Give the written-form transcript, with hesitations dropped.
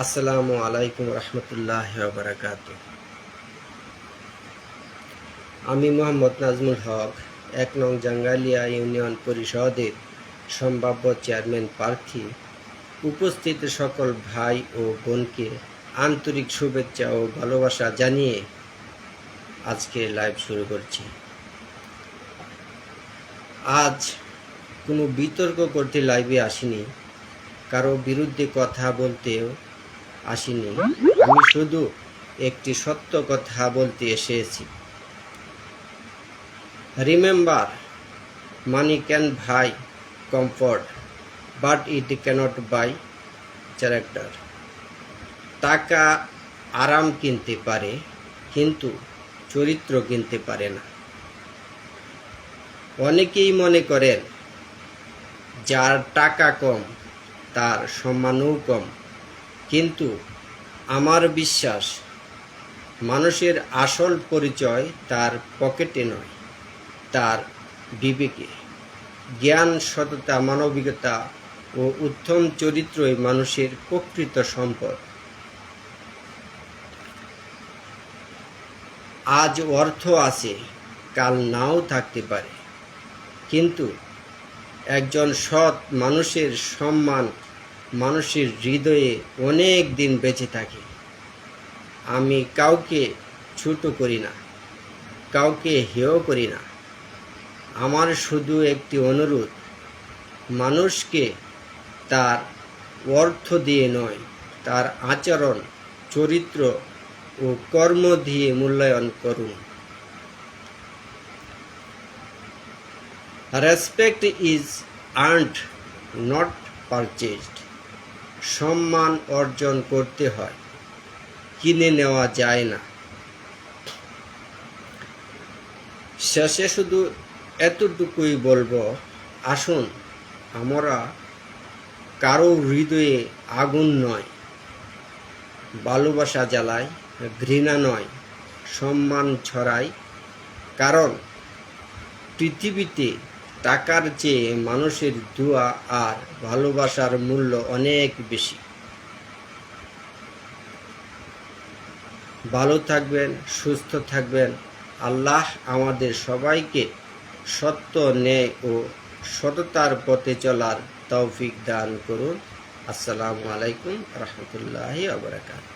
আসসালামু আলাইকুম রহমতুল্লাহি ওয়া বারাকাতুহু। আমি মোহাম্মদ নাজমুল হক, ১ নং জাঙ্গালিয়া ইউনিয়ন পরিষদের সম্ভাব্য চেয়ারম্যান প্রার্থী। উপস্থিত সকল ভাই ও বোনকে আন্তরিক শুভেচ্ছা ও ভালোবাসা জানিয়ে আজকে লাইভ শুরু করছি। আজ কোনো বিতর্ক করতে লাইভে আসিনি, কারো বিরুদ্ধে কথা বলতেও আসিনি। আমি শুধু একটি সত্য কথা বলতে এসেছি। Remember, money can buy comfort, but it cannot buy character. টাকা আরাম কিনতে পারে, কিন্তু চরিত্র কিনতে পারে না। অনেকেই মনে করেন যার টাকা কম তার সম্মানও কম, কিন্তু আমার বিশ্বাস মানুষের আসল পরিচয় তার পকেটে নয়, তার বিবেকে। জ্ঞান, সততা, মানবিকতা ও উত্তম চরিত্রই মানুষের প্রকৃত সম্পদ। আজ অর্থ আছে, কাল নাও থাকতে পারে, কিন্তু একজন সৎ মানুষের সম্মান মানুষের হৃদয়ে অনেক দিন বেঁচে থাকে। আমি কাউকে ছোট করি না, কাউকে হেয় করি না। আমার শুধু একটি অনুরোধ, মানুষকে তার অর্থ দিয়ে নয়, তার আচরণ, চরিত্র ও কর্ম দিয়ে মূল্যায়ন করুন। Respect is earned, not purchased. সম্মান অর্জন করতে হয়, কিনে নেওয়া যায় না। শেষে শুধু এতটুকুই বলবো, আসুন আমরা কারো হৃদয়ে আগুন নয়, ভালোবাসা জ্বালাই, ঘৃণা নয়, সম্মান ছড়াই। কারণ পৃথিবীতে টাকার চেয়ে মানুষের দোয়া আর ভালোবাসার মূল্য অনেক বেশি। ভালো থাকবেন, সুস্থ থাকবেন। আল্লাহ আমাদের সবাইকে সত্য, ন্যায় ও সততার পথে চলার তৌফিক দান করুন। আসসালামু আলাইকুম রহমতুল্লাহি ওয়া বারাকাতুহু।